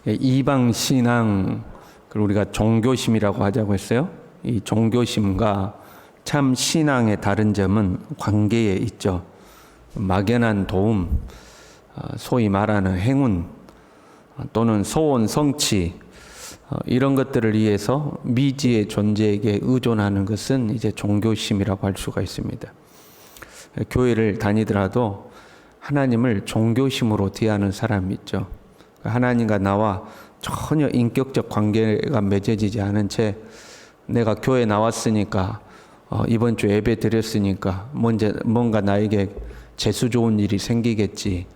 이방 신앙, 그리고 우리가 종교심이라고 하자고 했어요. 이 종교심과 참 신앙의 다른 점은 관계에 있죠. 막연한 도움, 소위 말하는 행운 또는 소원 성취, 이런 것들을 위해서 미지의 존재에게 의존하는 것은 이제 종교심이라고 할 수가 있습니다. 교회를 다니더라도 하나님을 종교심으로 대하는 사람이 있죠. 하나님과 나와 전혀 인격적 관계가 맺어지지 않은 채 내가 교회 나왔으니까 이번 주 예배 드렸으니까 뭔가 나에게 재수 좋은 일이 생기겠지,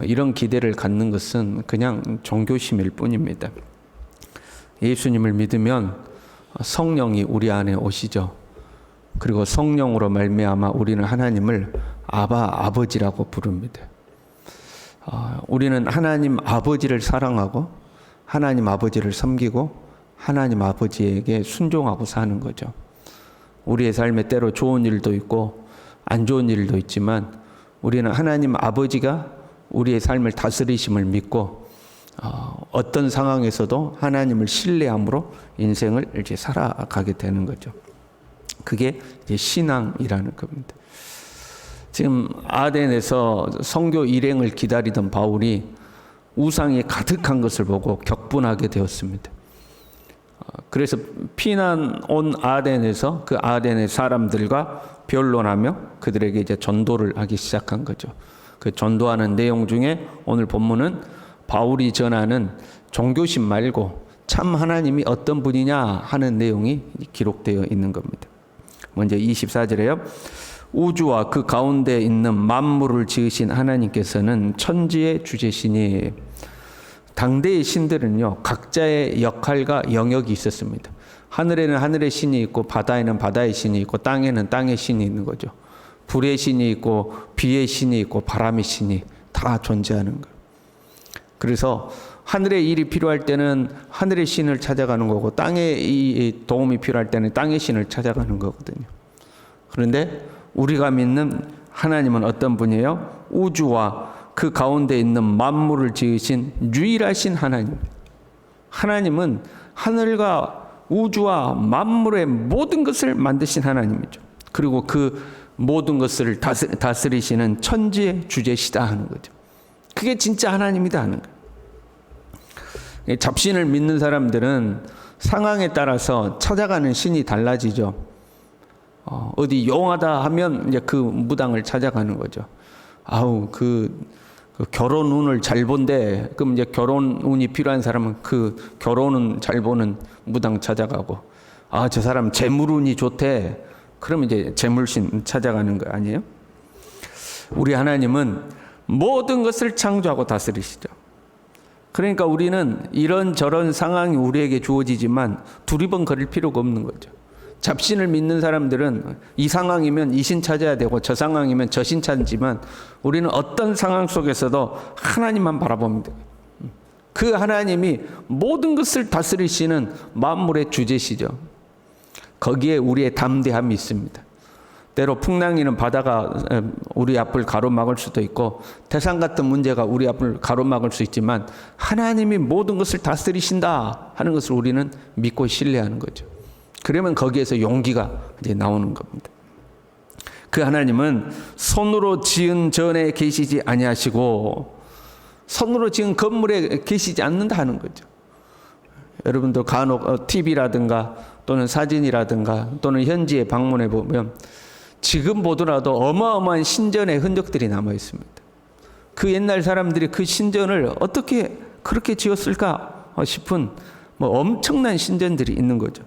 이런 기대를 갖는 것은 그냥 종교심일 뿐입니다. 예수님을 믿으면 성령이 우리 안에 오시죠. 그리고 성령으로 말미암아 우리는 하나님을 아버지라고 부릅니다. 우리는 하나님 아버지를 사랑하고 하나님 아버지를 섬기고 하나님 아버지에게 순종하고 사는 거죠. 우리의 삶에 때로 좋은 일도 있고 안 좋은 일도 있지만 우리는 하나님 아버지가 우리의 삶을 다스리심을 믿고 어떤 상황에서도 하나님을 신뢰함으로 인생을 이제 살아가게 되는 거죠. 그게 이제 신앙이라는 겁니다. 지금 아덴에서 선교 일행을 기다리던 바울이 우상이 가득한 것을 보고 격분하게 되었습니다. 그래서 피난 온 아덴에서 그 아덴의 사람들과 변론하며 그들에게 이제 전도를 하기 시작한 거죠. 그 전도하는 내용 중에 오늘 본문은 바울이 전하는 종교심 말고 참 하나님이 어떤 분이냐 하는 내용이 기록되어 있는 겁니다. 먼저 24절에요. 우주와 그 가운데 있는 만물을 지으신 하나님께서는 천지의 주제시니. 당대의 신들은요, 각자의 역할과 영역이 있었습니다. 하늘에는 하늘의 신이 있고 바다에는 바다의 신이 있고 땅에는 땅의 신이 있는 거죠. 불의 신이 있고 비의 신이 있고 바람의 신이 다 존재하는 거예요. 그래서 하늘의 일이 필요할 때는 하늘의 신을 찾아가는 거고 땅의 도움이 필요할 때는 땅의 신을 찾아가는 거거든요. 그런데 우리가 믿는 하나님은 어떤 분이에요? 우주와 그 가운데 있는 만물을 지으신 유일하신 하나님. 하나님은 하늘과 우주와 만물의 모든 것을 만드신 하나님이죠. 그리고 그 모든 것을 다스리시는 천지의 주제시다 하는 거죠. 그게 진짜 하나님이다 하는 거예요. 잡신을 믿는 사람들은 상황에 따라서 찾아가는 신이 달라지죠. 어디 용하다 하면 이제 그 무당을 찾아가는 거죠. 그 결혼운을 잘 본데, 그럼 이제 결혼운이 필요한 사람은 그 결혼운 잘 보는 무당 찾아가고, 저 사람 재물운이 좋대. 그러면 이제 재물신 찾아가는 거 아니에요? 우리 하나님은 모든 것을 창조하고 다스리시죠. 그러니까 우리는 이런저런 상황이 우리에게 주어지지만 두리번거릴 필요가 없는 거죠. 잡신을 믿는 사람들은 이 상황이면 이 신 찾아야 되고 저 상황이면 저 신 찾지만 우리는 어떤 상황 속에서도 하나님만 바라봅니다. 그 하나님이 모든 것을 다스리시는 만물의 주제시죠. 거기에 우리의 담대함이 있습니다. 때로 풍랑이는 바다가 우리 앞을 가로막을 수도 있고 태산 같은 문제가 우리 앞을 가로막을 수 있지만 하나님이 모든 것을 다스리신다 하는 것을 우리는 믿고 신뢰하는 거죠. 그러면 거기에서 용기가 이제 나오는 겁니다. 그 하나님은 손으로 지은 전에 계시지 아니하시고 손으로 지은 건물에 계시지 않는다 하는 거죠. 여러분도 간혹 TV라든가 또는 사진이라든가 또는 현지에 방문해 보면 지금 보더라도 어마어마한 신전의 흔적들이 남아 있습니다. 그 옛날 사람들이 그 신전을 어떻게 그렇게 지었을까 싶은 엄청난 신전들이 있는 거죠.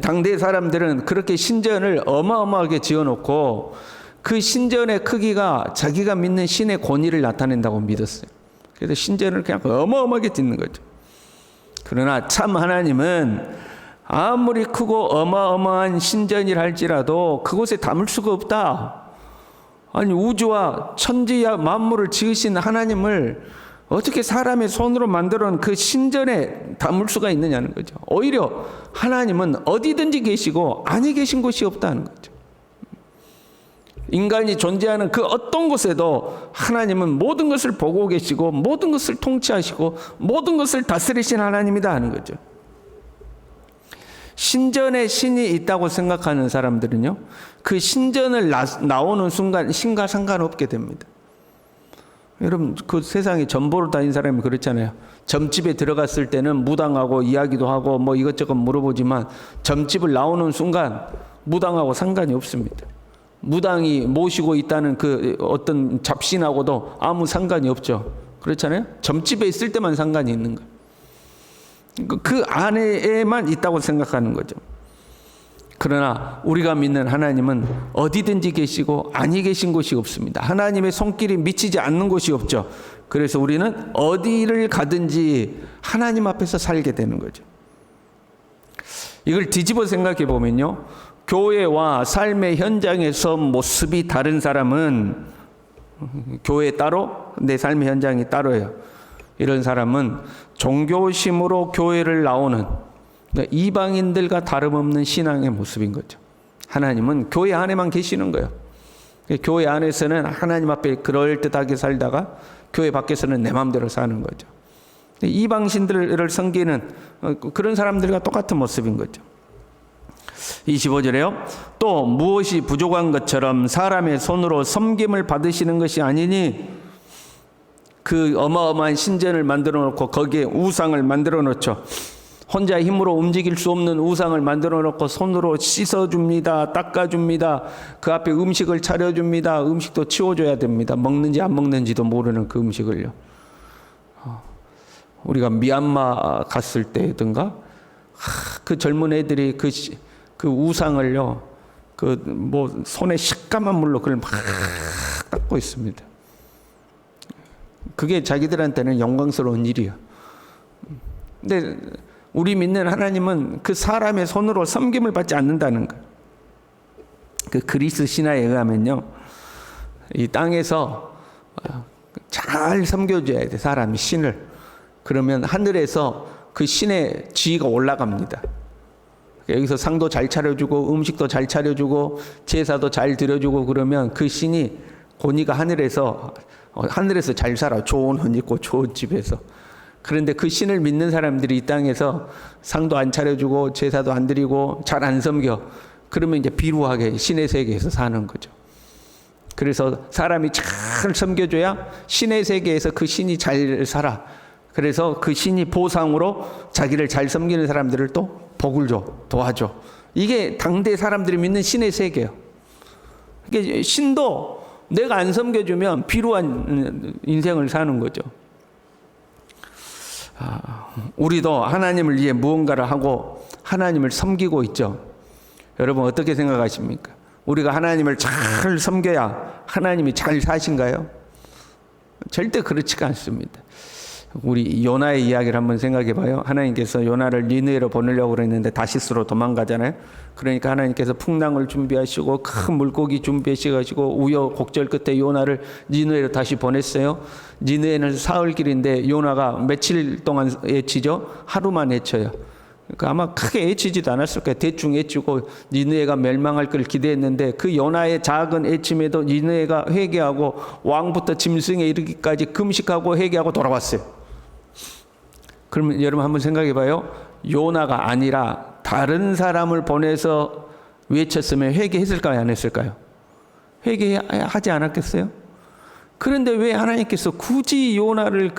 당대 사람들은 그렇게 신전을 어마어마하게 지어놓고 그 신전의 크기가 자기가 믿는 신의 권위를 나타낸다고 믿었어요. 그래서 신전을 그냥 어마어마하게 짓는 거죠. 그러나 참 하나님은 아무리 크고 어마어마한 신전이라 할지라도 그곳에 담을 수가 없다. 아니 우주와 천지와 만물을 지으신 하나님을 어떻게 사람의 손으로 만들어 놓은 그 신전에 담을 수가 있느냐는 거죠. 오히려 하나님은 어디든지 계시고 아니 계신 곳이 없다는 거죠. 인간이 존재하는 그 어떤 곳에도 하나님은 모든 것을 보고 계시고 모든 것을 통치하시고 모든 것을 다스리신 하나님이다 하는 거죠. 신전에 신이 있다고 생각하는 사람들은요, 그 신전을 나오는 순간 신과 상관없게 됩니다. 여러분, 그 세상에 점보러 다닌 사람이 그렇잖아요. 점집에 들어갔을 때는 무당하고 이야기도 하고 뭐 이것저것 물어보지만 점집을 나오는 순간 무당하고 상관이 없습니다. 무당이 모시고 있다는 그 어떤 잡신하고도 아무 상관이 없죠. 그렇잖아요. 점집에 있을 때만 상관이 있는 거예요. 그 안에만 있다고 생각하는 거죠. 그러나 우리가 믿는 하나님은 어디든지 계시고 아니 계신 곳이 없습니다. 하나님의 손길이 미치지 않는 곳이 없죠. 그래서 우리는 어디를 가든지 하나님 앞에서 살게 되는 거죠. 이걸 뒤집어 생각해 보면요, 교회와 삶의 현장에서 모습이 다른 사람은 교회 따로, 내 삶의 현장이 따로예요. 이런 사람은 종교심으로 교회를 나오는, 그러니까 이방인들과 다름없는 신앙의 모습인 거죠. 하나님은 교회 안에만 계시는 거예요. 교회 안에서는 하나님 앞에 그럴듯하게 살다가 교회 밖에서는 내 마음대로 사는 거죠. 이방신들을 섬기는 그런 사람들과 똑같은 모습인 거죠. 25절에요. 또 무엇이 부족한 것처럼 사람의 손으로 섬김을 받으시는 것이 아니니, 그 어마어마한 신전을 만들어 놓고 거기에 우상을 만들어 놓죠. 혼자 힘으로 움직일 수 없는 우상을 만들어 놓고 손으로 씻어줍니다. 닦아줍니다. 그 앞에 음식을 차려줍니다. 음식도 치워줘야 됩니다. 먹는지 안 먹는지도 모르는 그 음식을요. 우리가 미얀마 갔을 때든가 그 젊은 애들이 그 우상을요, 그 뭐 손에 식감한 물로 그걸 막 닦고 있습니다. 그게 자기들한테는 영광스러운 일이에요. 근데 우리 믿는 하나님은 그 사람의 손으로 섬김을 받지 않는다는 거예요. 그 그리스 신화에 의하면요, 이 땅에서 잘 섬겨줘야 돼, 사람이 신을. 그러면 하늘에서 그 신의 지위가 올라갑니다. 여기서 상도 잘 차려주고 음식도 잘 차려주고 제사도 잘 드려주고 그러면 그 신이 권위가 하늘에서 잘 살아. 좋은 옷 입고 좋은 집에서. 그런데 그 신을 믿는 사람들이 이 땅에서 상도 안 차려주고 제사도 안 드리고 잘 안 섬겨. 그러면 이제 비루하게 신의 세계에서 사는 거죠. 그래서 사람이 잘 섬겨줘야 신의 세계에서 그 신이 잘 살아. 그래서 그 신이 보상으로 자기를 잘 섬기는 사람들을 또 복을 줘, 도와줘. 이게 당대 사람들이 믿는 신의 세계예요. 그러니까 신도 내가 안 섬겨주면 비루한 인생을 사는 거죠. 우리도 하나님을 위해 무언가를 하고 하나님을 섬기고 있죠. 여러분 어떻게 생각하십니까? 우리가 하나님을 잘 섬겨야 하나님이 잘 사신가요? 절대 그렇지가 않습니다. 우리 요나의 이야기를 한번 생각해 봐요. 하나님께서 요나를 니느웨로 보내려고 그랬는데 다시스로 도망가잖아요. 그러니까 하나님께서 풍랑을 준비하시고 큰 물고기 준비하시고 우여곡절 끝에 요나를 니느웨로 다시 보냈어요. 니느웨는 사흘 길인데 요나가 며칠 동안 외치죠? 하루만 외쳐요. 그러니까 아마 크게 외치지도 않았을 거예요. 대충 외치고 니느웨가 멸망할 걸 기대했는데 그 요나의 작은 외침에도 니느웨가 회개하고 왕부터 짐승에 이르기까지 금식하고 회개하고 돌아왔어요. 그러면 여러분 한번 생각해 봐요. 요나가 아니라 다른 사람을 보내서 외쳤으면 회개했을까요? 안 했을까요? 회개하지 않았겠어요? 그런데 왜 하나님께서 굳이 요나를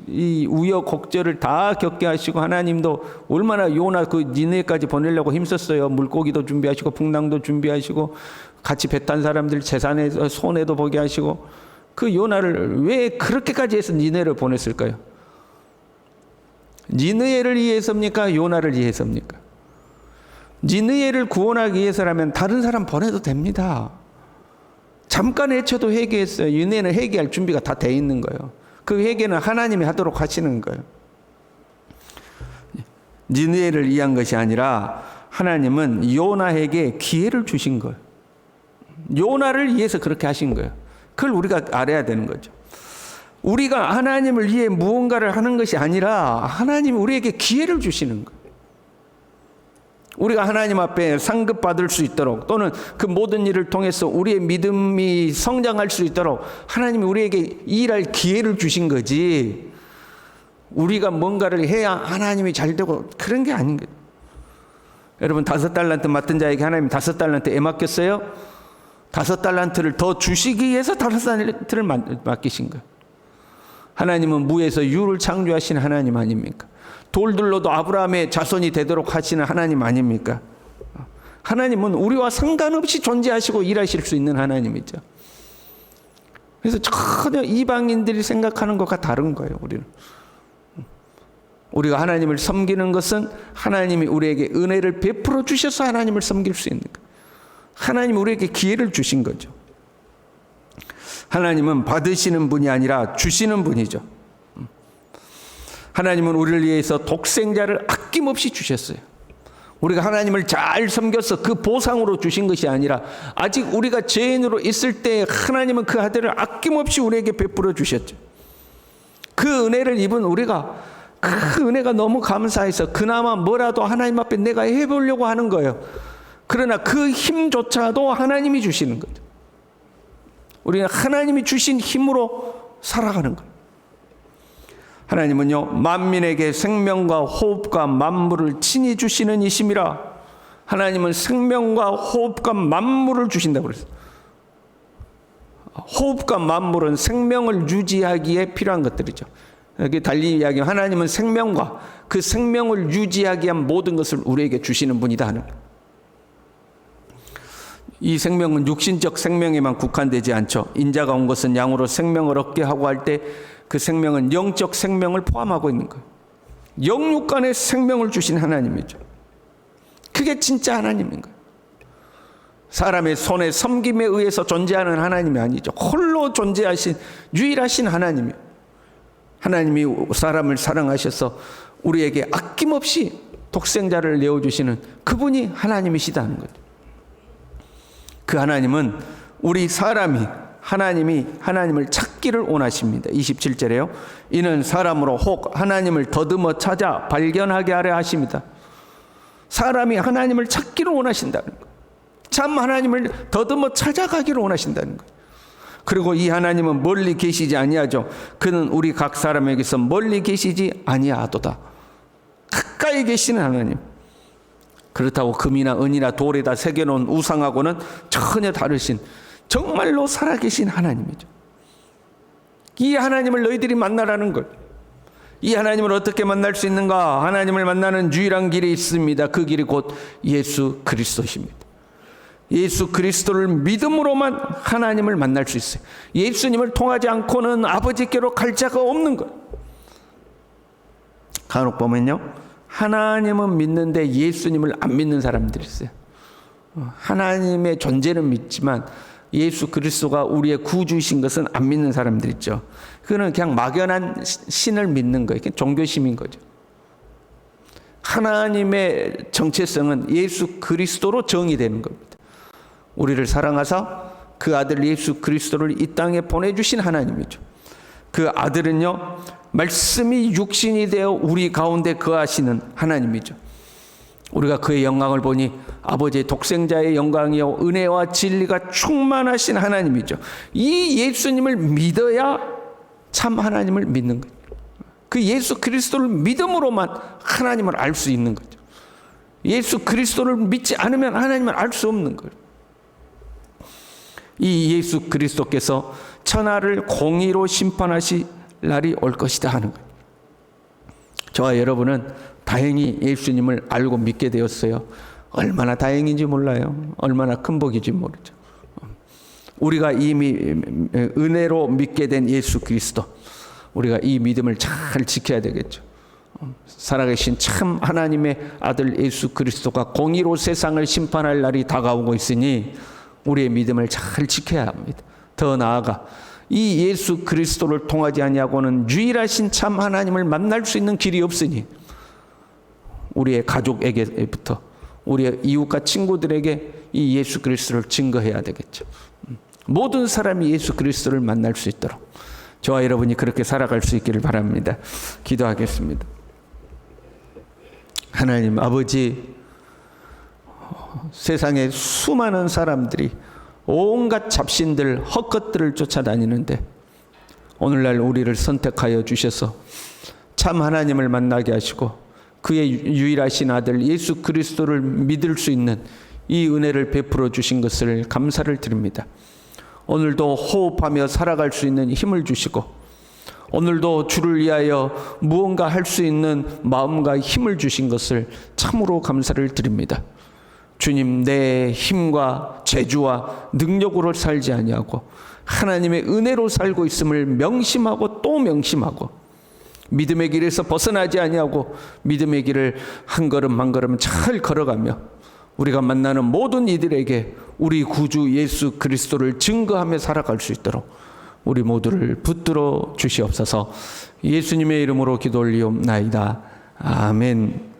이 우여곡절을 다 겪게 하시고, 하나님도 얼마나 요나 그 니느웨까지 보내려고 힘썼어요. 물고기도 준비하시고 풍랑도 준비하시고 같이 배 탄 사람들 재산에 손해도 보게 하시고, 그 요나를 왜 그렇게까지 해서 니느웨를 보냈을까요? 니느웨를 위해서입니까? 요나를 위해서입니까? 니느웨를 구원하기 위해서라면 다른 사람 보내도 됩니다. 잠깐 외쳐도 회개했어요. 니느웨는 회개할 준비가 다 돼 있는 거예요. 그 회개는 하나님이 하도록 하시는 거예요. 니느웨를 위한 것이 아니라 하나님은 요나에게 기회를 주신 거예요. 요나를 위해서 그렇게 하신 거예요. 그걸 우리가 알아야 되는 거죠. 우리가 하나님을 위해 무언가를 하는 것이 아니라 하나님이 우리에게 기회를 주시는 거예요. 우리가 하나님 앞에 상급받을 수 있도록, 또는 그 모든 일을 통해서 우리의 믿음이 성장할 수 있도록 하나님이 우리에게 일할 기회를 주신 거지, 우리가 뭔가를 해야 하나님이 잘 되고 그런 게 아닌 거예요. 여러분, 5달란트 맡은 자에게 하나님이 5달란트 맡겼어요? 5달란트를 더 주시기 위해서 5달란트를 맡기신 거예요. 하나님은 무에서 유를 창조하신 하나님 아닙니까? 돌들로도 아브라함의 자손이 되도록 하시는 하나님 아닙니까? 하나님은 우리와 상관없이 존재하시고 일하실 수 있는 하나님이죠. 그래서 전혀 이방인들이 생각하는 것과 다른 거예요. 우리가 하나님을 섬기는 것은 하나님이 우리에게 은혜를 베풀어 주셔서 하나님을 섬길 수 있는 거예요. 하나님이 우리에게 기회를 주신 거죠. 하나님은 받으시는 분이 아니라 주시는 분이죠. 하나님은 우리를 위해서 독생자를 아낌없이 주셨어요. 우리가 하나님을 잘 섬겨서 그 보상으로 주신 것이 아니라, 아직 우리가 죄인으로 있을 때 하나님은 그 아들을 아낌없이 우리에게 베풀어 주셨죠. 그 은혜를 입은 우리가 그 은혜가 너무 감사해서 그나마 뭐라도 하나님 앞에 내가 해보려고 하는 거예요. 그러나 그 힘조차도 하나님이 주시는 거죠. 우리는 하나님이 주신 힘으로 살아가는 거예요. 하나님은요, 만민에게 생명과 호흡과 만물을 친히 주시는 이심이라. 하나님은 생명과 호흡과 만물을 주신다고 그랬어요. 호흡과 만물은 생명을 유지하기에 필요한 것들이죠. 여기 달리 이야기하면 하나님은 생명과 그 생명을 유지하기 위한 모든 것을 우리에게 주시는 분이다 하는 거예요. 이 생명은 육신적 생명에만 국한되지 않죠. 인자가 온 것은 양으로 생명을 얻게 하고 할 때 그 생명은 영적 생명을 포함하고 있는 거예요. 영육 간의 생명을 주신 하나님이죠. 그게 진짜 하나님인 거예요. 사람의 손에 섬김에 의해서 존재하는 하나님이 아니죠. 홀로 존재하신 유일하신 하나님이에요. 하나님이 사람을 사랑하셔서 우리에게 아낌없이 독생자를 내어주시는 그분이 하나님이시다는 거죠. 그 하나님은 우리 사람이 하나님이 하나님을 찾기를 원하십니다. 27절에요. 이는 사람으로 혹 하나님을 더듬어 찾아 발견하게 하려 하십니다. 사람이 하나님을 찾기를 원하신다는 거예요. 참 하나님을 더듬어 찾아가기를 원하신다는 거예요. 그리고 이 하나님은 멀리 계시지 아니하죠. 그는 우리 각 사람에게서 멀리 계시지 아니하도다. 가까이 계시는 하나님. 그렇다고 금이나 은이나 돌에다 새겨놓은 우상하고는 전혀 다르신 정말로 살아계신 하나님이죠. 이 하나님을 너희들이 만나라는 걸. 이 하나님을 어떻게 만날 수 있는가? 하나님을 만나는 유일한 길이 있습니다. 그 길이 곧 예수 그리스도십니다. 예수 그리스도를 믿음으로만 하나님을 만날 수 있어요. 예수님을 통하지 않고는 아버지께로 갈 자가 없는 것. 간혹 보면요, 하나님은 믿는데 예수님을 안 믿는 사람들이 있어요. 하나님의 존재는 믿지만 예수 그리스도가 우리의 구주이신 것은 안 믿는 사람들 있죠. 그거는 그냥 막연한 신을 믿는 거예요. 종교심인 거죠. 하나님의 정체성은 예수 그리스도로 정의되는 겁니다. 우리를 사랑하사 그 아들 예수 그리스도를 이 땅에 보내주신 하나님이죠. 그 아들은요, 말씀이 육신이 되어 우리 가운데 거하시는 하나님이죠. 우리가 그의 영광을 보니 아버지의 독생자의 영광이요 은혜와 진리가 충만하신 하나님이죠. 이 예수님을 믿어야 참 하나님을 믿는 거예요. 그 예수 그리스도를 믿음으로만 하나님을 알 수 있는 거죠. 예수 그리스도를 믿지 않으면 하나님을 알 수 없는 거예요. 이 예수 그리스도께서 천하를 공의로 심판하실 날이 올 것이다 하는 거예요. 저와 여러분은 다행히 예수님을 알고 믿게 되었어요. 얼마나 다행인지 몰라요. 얼마나 큰 복인지 모르죠. 우리가 이미 은혜로 믿게 된 예수 그리스도, 우리가 이 믿음을 잘 지켜야 되겠죠. 살아계신 참 하나님의 아들 예수 그리스도가 공의로 세상을 심판할 날이 다가오고 있으니 우리의 믿음을 잘 지켜야 합니다. 더 나아가 이 예수 그리스도를 통하지 아니하고는 유일하신 참 하나님을 만날 수 있는 길이 없으니 우리의 가족에게부터 우리의 이웃과 친구들에게 이 예수 그리스도를 증거해야 되겠죠. 모든 사람이 예수 그리스도를 만날 수 있도록 저와 여러분이 그렇게 살아갈 수 있기를 바랍니다. 기도하겠습니다. 하나님 아버지, 세상에 수많은 사람들이 온갖 잡신들, 헛것들을 쫓아다니는데 오늘날 우리를 선택하여 주셔서 참 하나님을 만나게 하시고 그의 유일하신 아들 예수 그리스도를 믿을 수 있는 이 은혜를 베풀어 주신 것을 감사를 드립니다. 오늘도 호흡하며 살아갈 수 있는 힘을 주시고 오늘도 주를 위하여 무언가 할 수 있는 마음과 힘을 주신 것을 참으로 감사를 드립니다. 주님, 내 힘과 재주와 능력으로 살지 아니하고 하나님의 은혜로 살고 있음을 명심하고 또 명심하고 믿음의 길에서 벗어나지 아니하고 믿음의 길을 한 걸음 한 걸음 잘 걸어가며 우리가 만나는 모든 이들에게 우리 구주 예수 그리스도를 증거하며 살아갈 수 있도록 우리 모두를 붙들어 주시옵소서. 예수님의 이름으로 기도 올리옵나이다. 아멘.